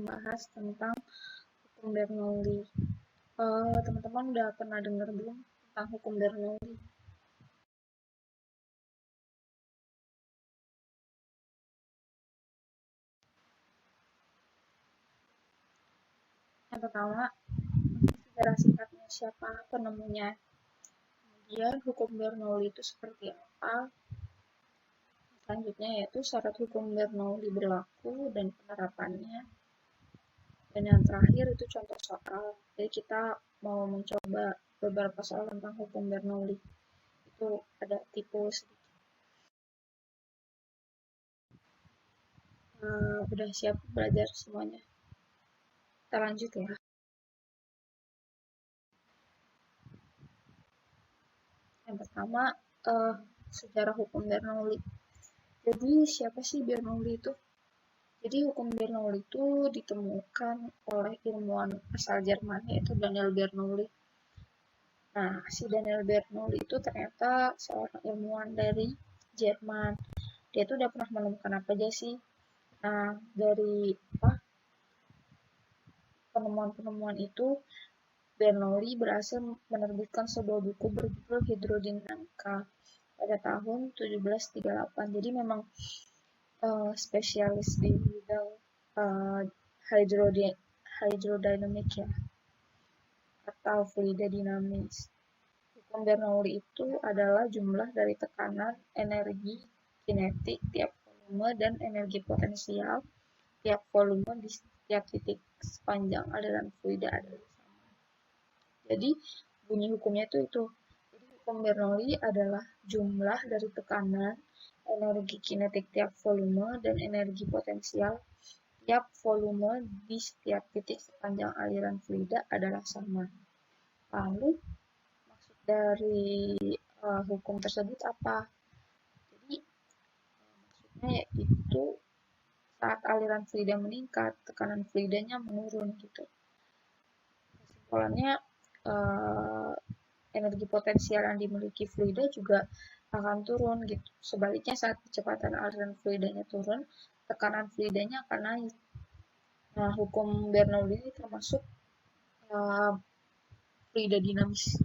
membahas tentang hukum Bernoulli. Teman-teman udah pernah dengar belum tentang hukum Bernoulli? Yang pertama, sejarah singkatnya siapa penemunya. Kemudian hukum Bernoulli itu seperti apa? Selanjutnya yaitu syarat hukum Bernoulli berlaku dan penerapannya. Dan yang terakhir itu contoh soal. Jadi kita mau mencoba beberapa soal tentang hukum Bernoulli. Itu ada tipe sedikit. Udah siap belajar semuanya? Kita lanjut ya. Yang pertama, sejarah hukum Bernoulli. Jadi siapa sih Bernoulli itu? Jadi hukum Bernoulli itu ditemukan oleh ilmuwan asal Jerman yaitu Daniel Bernoulli. Nah, si Daniel Bernoulli itu ternyata seorang ilmuwan dari Jerman. Dia tuh udah pernah menemukan apa aja sih? Nah, dari penemuan-penemuan itu, Bernoulli berhasil menerbitkan sebuah buku berjudul Hidrodinamika pada tahun 1738. Jadi memang spesialis di bidang hydrodynamic ya, atau fluida dinamis. Hukum Bernoulli itu adalah jumlah dari tekanan, energi kinetik tiap volume dan energi potensial tiap volume di setiap titik sepanjang aliran fluida adalah sama. Jadi bunyi hukumnya itu. Jadi hukum Bernoulli adalah jumlah dari tekanan, energi kinetik tiap volume dan energi potensial tiap volume di setiap titik sepanjang aliran fluida adalah sama. Lalu maksud dari hukum tersebut apa? Jadi maksudnya yaitu saat aliran fluida meningkat, tekanan fluidanya menurun gitu. Kesimpulannya energi potensial yang dimiliki fluida juga akan turun gitu. Sebaliknya saat kecepatan aliran fluidanya turun, tekanan fluidanya akan naik. Nah, hukum Bernoulli ini termasuk fluida dinamis.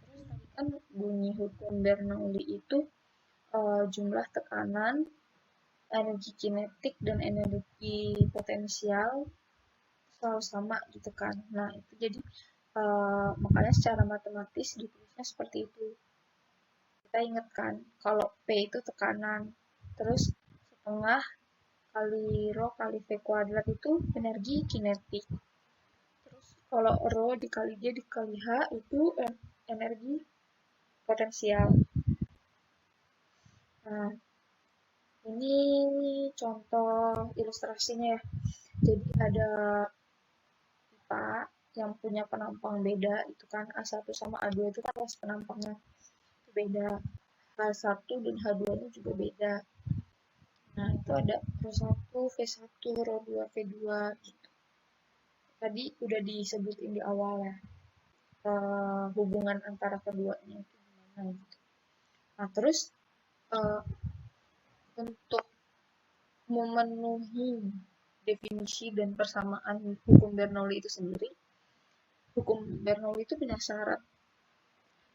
Terus tadi kan bunyi hukum Bernoulli itu jumlah tekanan, energi kinetik dan energi potensial selalu sama gitu kan. Nah, itu jadi makanya secara matematis ditulisnya seperti itu. Kita ingat kan, kalau P itu tekanan, terus setengah kali rho kali V kuadrat itu energi kinetik. Terus kalau rho dikali G dikali H itu energi potensial. Nah, ini contoh ilustrasinya ya. Jadi ada pipa yang punya penampang beda, itu kan A1 sama A2 itu kan luas penampangnya itu beda. H1 dan H2 nya juga beda. Nah, itu ada Rho1, V1, Rho2, V2 gitu. Tadi udah disebutin di awal ya. Hubungan antara keduanya itu gimana gitu. Nah, terus untuk memenuhi definisi dan persamaan hukum Bernoulli itu sendiri, hukum Bernoulli itu punya syarat.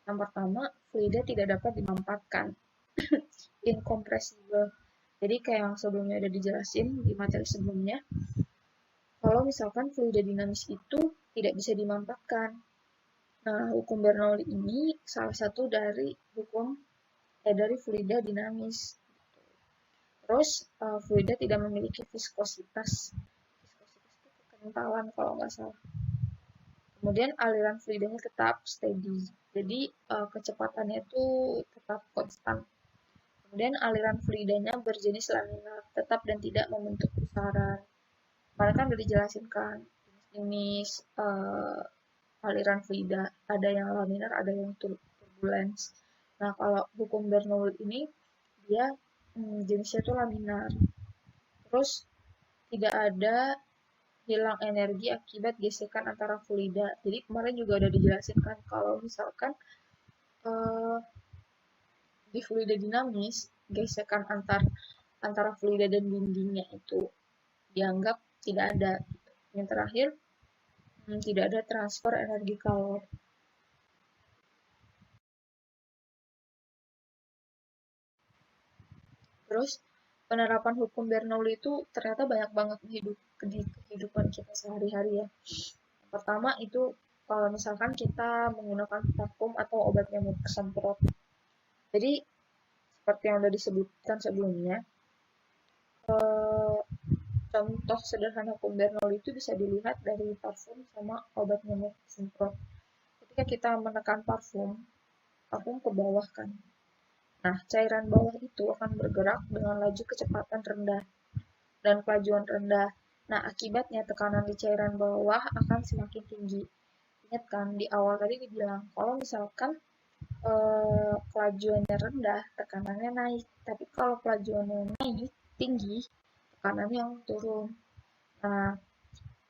Yang pertama, fluida tidak dapat dimampatkan. Incompressible. Jadi kayak yang sebelumnya udah dijelasin di materi sebelumnya, kalau misalkan fluida dinamis itu tidak bisa dimampatkan. Nah, hukum Bernoulli ini salah satu dari dari fluida dinamis. Terus, fluida tidak memiliki viskositas. Viskositas itu kekentalan kalau nggak salah. Kemudian aliran fluidanya tetap steady. Jadi, kecepatannya itu tetap konstan. Kemudian aliran fluidanya berjenis laminar, tetap dan tidak membentuk pusaran. Kemarin kan udah dijelasin kan, jenis aliran fluida, ada yang laminar, ada yang turbulence. Nah, kalau hukum Bernoulli ini, dia jenisnya itu laminar. Terus, tidak ada hilang energi akibat gesekan antara fluida. Jadi kemarin juga udah dijelasin kan kalau misalkan eh, di fluida dinamis, gesekan antara fluida dan dindingnya itu dianggap tidak ada. Yang terakhir, tidak ada transfer energi kalor. Terus penerapan hukum Bernoulli itu ternyata banyak banget di kehidupan kita sehari-hari ya. Pertama itu kalau misalkan kita menggunakan parfum atau obat nyamuk semprot. Jadi seperti yang sudah disebutkan sebelumnya, eh, contoh sederhana hukum Bernoulli itu bisa dilihat dari parfum sama obat nyamuk semprot. Ketika kita menekan parfum, parfum ke bawah kan. Nah, cairan bawah itu akan bergerak dengan laju kecepatan rendah dan kelajuan rendah. Nah, akibatnya tekanan di cairan bawah akan semakin tinggi. Ingat kan, di awal tadi dibilang, kalau misalkan kelajuannya rendah, tekanannya naik. Tapi kalau kelajuannya naik, tinggi, tekanannya yang turun. Nah,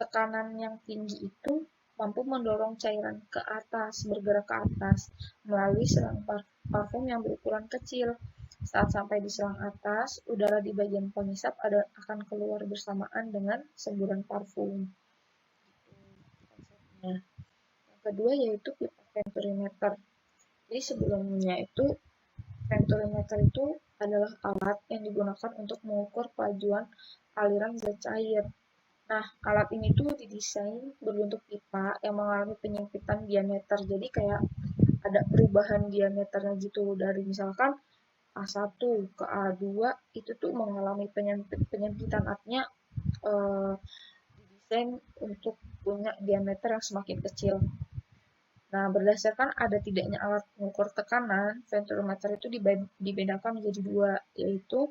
tekanan yang tinggi itu mampu mendorong cairan ke atas, bergerak ke atas, melalui selang parfum yang berukuran kecil. Saat sampai di selang atas, udara di bagian pengisap akan keluar bersamaan dengan semburan parfum. Nah, yang kedua yaitu pipa venturimeter. Jadi sebelumnya itu venturimeter itu adalah alat yang digunakan untuk mengukur kelajuan aliran zat cair. Nah, alat ini tuh didesain berbentuk pipa yang mengalami penyempitan diameter. Jadi kayak ada perubahan diameternya gitu dari misalkan A1 ke A2 itu tuh mengalami penyempitan, artinya didesain untuk punya diameter yang semakin kecil. Nah, berdasarkan ada tidaknya alat pengukur tekanan, venturimeter itu dibedakan menjadi dua, yaitu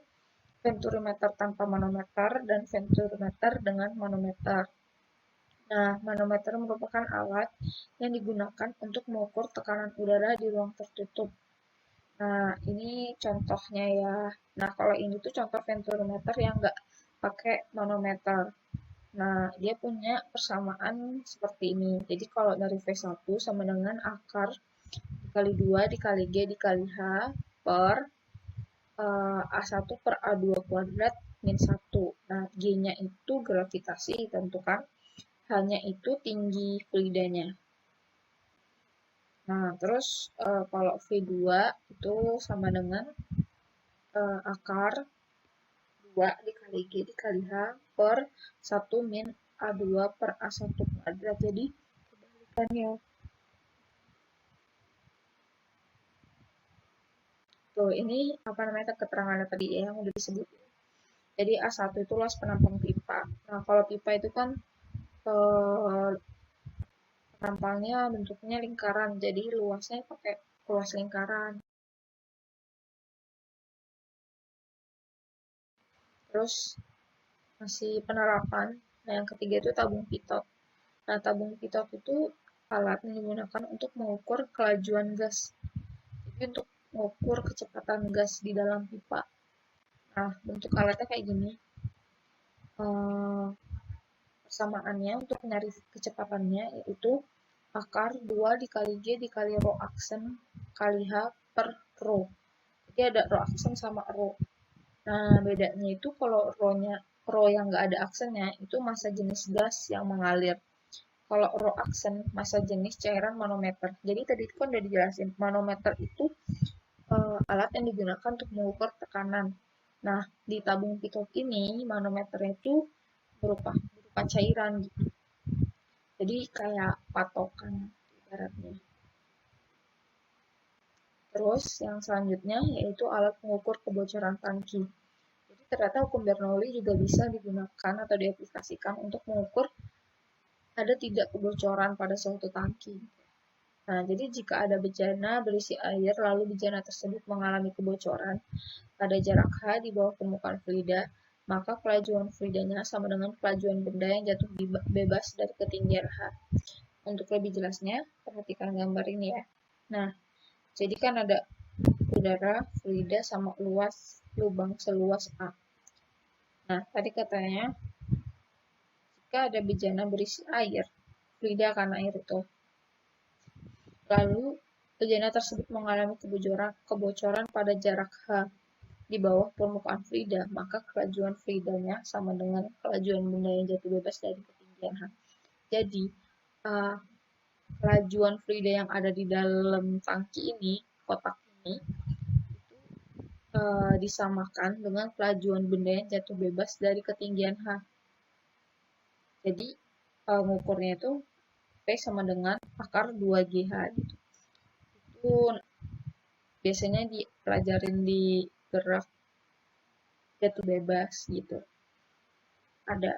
venturimeter tanpa manometer dan venturimeter dengan manometer. Nah, manometer merupakan alat yang digunakan untuk mengukur tekanan udara di ruang tertutup. Nah, ini contohnya ya. Nah, kalau ini tuh contoh venturimeter yang nggak pakai manometer. Nah, dia punya persamaan seperti ini. Jadi kalau dari V1 sama dengan akar dikali 2 dikali G dikali H per A1 per A2 kuadrat min 1. Nah, G-nya itu gravitasi tentukan. Hanya itu tinggi fluidanya. Nah, terus kalau V2 itu sama dengan akar 2 dikali G dikali H per 1 min A2 per A1 kuadrat. Jadi, kebalikannya. Tuh, ini apa namanya keterangannya tadi ya, yang udah disebut. Jadi A1 itu luas penampang pipa. Nah, kalau pipa itu kan penampangnya bentuknya lingkaran, jadi luasnya pakai luas lingkaran. Terus masih penerapan. Nah, yang ketiga itu tabung pitot. Nah, tabung pitot itu alat yang digunakan untuk mengukur kelajuan gas. Jadi untuk mengukur kecepatan gas di dalam pipa. Nah, bentuk alatnya kayak gini. Persamaannya untuk mencari kecepatannya yaitu akar 2 dikali G dikali rho aksen kali H per rho. Jadi ada rho aksen sama rho. Nah, bedanya itu kalau rho yang nggak ada aksennya itu massa jenis gas yang mengalir. Kalau rho aksen massa jenis cairan manometer. Jadi tadi kan udah dijelasin, manometer itu alat yang digunakan untuk mengukur tekanan. Nah, di tabung pitot ini manometernya itu berupa cairan gitu. Jadi kayak patokan ibaratnya. Terus yang selanjutnya yaitu alat mengukur kebocoran tangki. Jadi ternyata hukum Bernoulli juga bisa digunakan atau diaplikasikan untuk mengukur ada tidak kebocoran pada suatu tangki. Nah, jadi jika ada bejana berisi air lalu bejana tersebut mengalami kebocoran pada jarak H di bawah permukaan fluida, maka kelajuan fluidanya sama dengan kelajuan benda yang jatuh bebas dari ketinggian H. Untuk lebih jelasnya, perhatikan gambar ini ya. Nah, jadi kan ada udara, fluida, sama luas lubang seluas A. Nah, tadi katanya Jika ada bejana berisi air, fluida akan air itu. Lalu, bejana tersebut mengalami kebocoran pada jarak H di bawah permukaan fluida, maka kelajuan fluidanya sama dengan kelajuan benda yang jatuh bebas dari ketinggian H. Jadi, kelajuan fluida yang ada di dalam tangki ini, kotak ini, disamakan dengan kelajuan benda yang jatuh bebas dari ketinggian H. Jadi, mengukurnya itu P sama dengan akar 2GH gitu. Itu biasanya dipelajarin di gerak jatuh bebas gitu. Ada.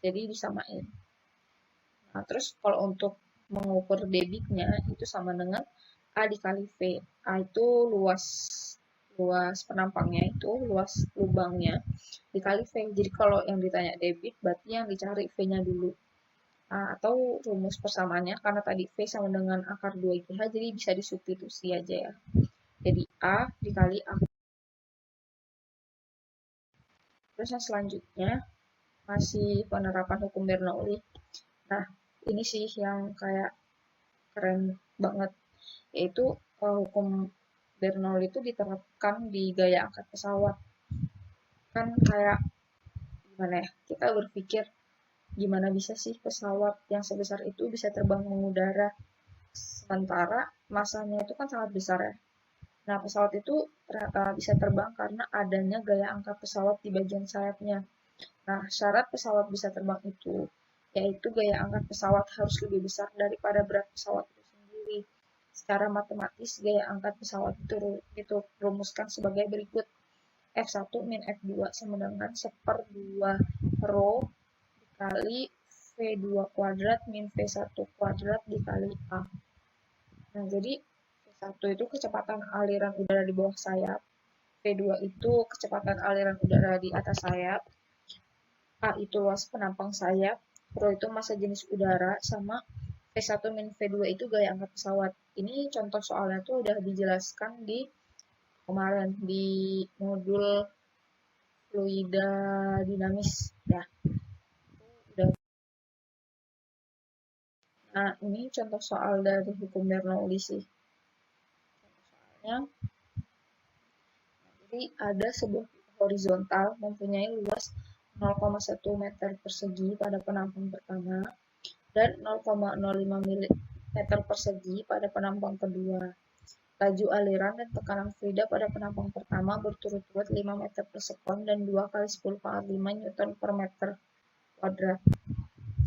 Jadi disamain. Nah, terus kalau untuk mengukur debitnya itu sama dengan A dikali V. A itu luas penampangnya itu, luas lubangnya dikali V. Jadi kalau yang ditanya debit berarti yang dicari V-nya dulu. Atau rumus persamaannya karena tadi V sama dengan akar 2GH jadi bisa disubstitusi aja ya. Jadi A dikali A. Terus yang selanjutnya masih penerapan hukum Bernoulli. Nah, ini sih yang kayak keren banget, yaitu hukum Bernoulli itu diterapkan di gaya angkat pesawat. Kan kayak gimana ya, kita berpikir gimana bisa sih pesawat yang sebesar itu bisa terbang mengudara, sementara masanya itu kan sangat besar ya. Nah, pesawat itu bisa terbang karena adanya gaya angkat pesawat di bagian sayapnya. Nah, syarat pesawat bisa terbang itu yaitu gaya angkat pesawat harus lebih besar daripada berat pesawat itu sendiri. Secara matematis, gaya angkat pesawat itu rumuskan sebagai berikut. F1 min F2 sama dengan 1/2 rho dikali V2 kuadrat min V1 kuadrat dikali A. Nah, jadi V1 itu kecepatan aliran udara di bawah sayap, V2 itu kecepatan aliran udara di atas sayap, A itu luas penampang sayap, rho itu massa jenis udara, sama V1 min V2 itu gaya angkat pesawat. Ini contoh soalnya tuh udah dijelaskan di kemarin di modul fluida dinamis ya. Udah. Nah, ini contoh soal dari hukum Bernoulli sih. Soalnya, jadi ada sebuah horizontal mempunyai luas 0,1 meter persegi pada penampang pertama dan 0,05 meter persegi pada penampang kedua. Laju aliran dan tekanan fluida pada penampang pertama berturut-turut 5 meter per sekon dan 2 kali 10 pangkat 5 Newton per meter kuadrat.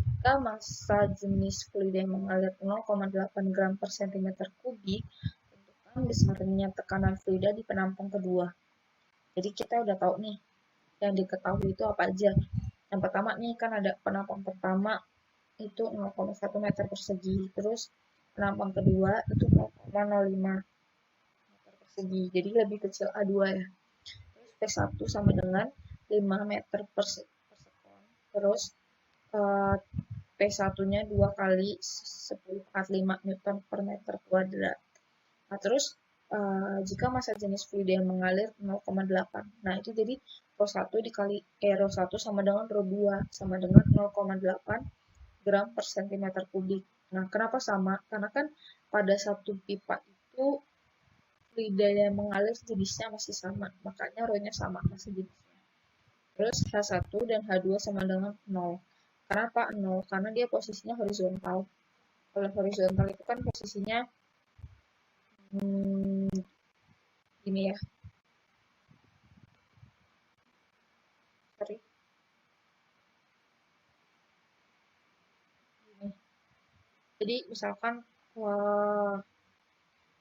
Jika massa jenis fluida yang mengalir 0,8 gram per centimeter kubik, tentukan besarnya tekanan fluida di penampang kedua. Jadi kita udah tahu nih, yang diketahui itu apa aja. Yang pertama nih kan ada penampang pertama itu 0,1 meter persegi, terus penampang kedua itu 0,05 meter persegi, jadi lebih kecil A2 ya. Terus P1 sama dengan 5 meter per sekon, terus P1-nya 2 kali 10⁵ Newton per meter kuadrat. Nah, terus jika massa jenis fluida yang mengalir 0,8. Nah, itu jadi ρ1 dikali ρ1 sama dengan ρ2 sama dengan 0,8 gram per centimeter kubik. Nah, kenapa sama? Karena kan pada satu pipa itu fluida yang mengalir jenisnya masih sama, makanya rho-nya sama masih jenisnya. Terus H1 dan H2 sama dengan 0. Kenapa 0? Karena dia posisinya horizontal. Kalau horizontal itu kan posisinya gini ya. Sorry. Gini. Jadi misalkan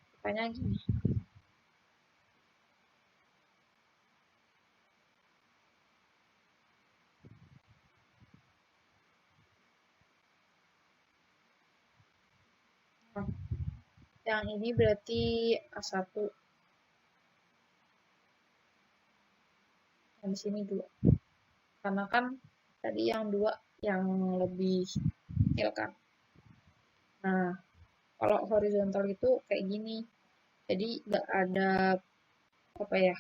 pipanya gini. Nah, yang ini berarti A1. Yang di sini 2. Karena kan tadi yang 2 yang lebih kecil kan. Nah, kalau horizontal itu kayak gini. Jadi nggak ada apa ya,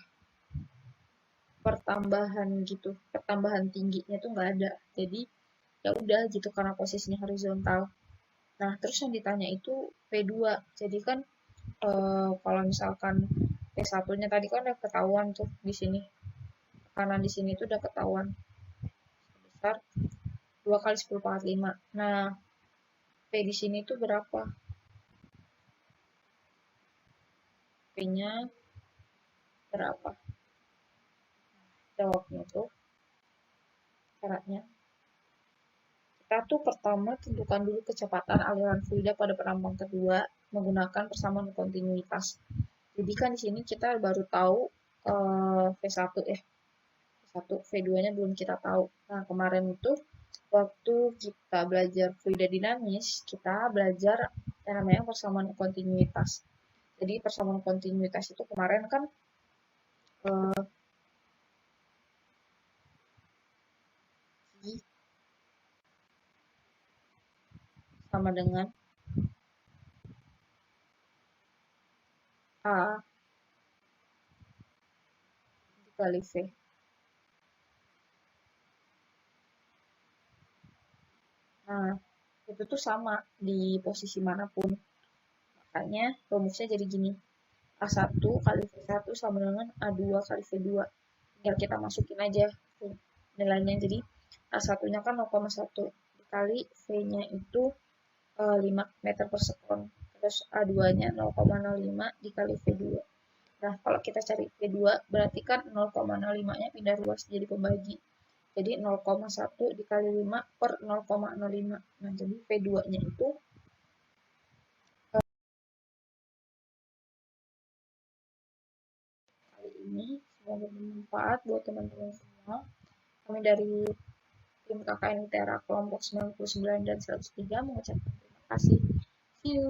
pertambahan gitu, pertambahan tingginya tuh nggak ada. Jadi ya udah gitu karena posisinya horizontal. Nah, terus yang ditanya itu P2. Jadi kan kalau misalkan P1-nya tadi kan udah ketahuan tuh di sini. Kanan di sini tuh udah ketahuan sebesar 2 kali 10 pangkat 5. Nah, P di sini tuh berapa? P-nya berapa? Jawabnya tuh caranya. Kita tuh pertama tentukan dulu kecepatan aliran fluida pada penampang kedua menggunakan persamaan kontinuitas. Jadi kan di sini kita baru tahu V1 ya. V1, V2-nya belum kita tahu. Nah, kemarin itu waktu kita belajar fluida dinamis, kita belajar yang namanya persamaan kontinuitas. Jadi persamaan kontinuitas itu kemarin kan sama dengan A dikali V. Nah, itu tuh sama di posisi manapun. Makanya rumusnya jadi gini. A1 kali V1 sama dengan A2 kali V2. Tinggal kita masukin aja nilainya. Jadi A1-nya kan 0,1 dikali V-nya itu 5 meter per sekon. Terus A2-nya 0,05 dikali V2. Nah, kalau kita cari V2 berarti kan 0,05-nya pindah ruas jadi pembagi. Jadi 0,1 dikali 5 per 0,05. Nah, jadi V2-nya itu kali ini. Semoga bermanfaat buat teman-teman semua. Kami dari tim KKN ITERA kelompok 99 dan 103 mengucapkan terima kasih. See you.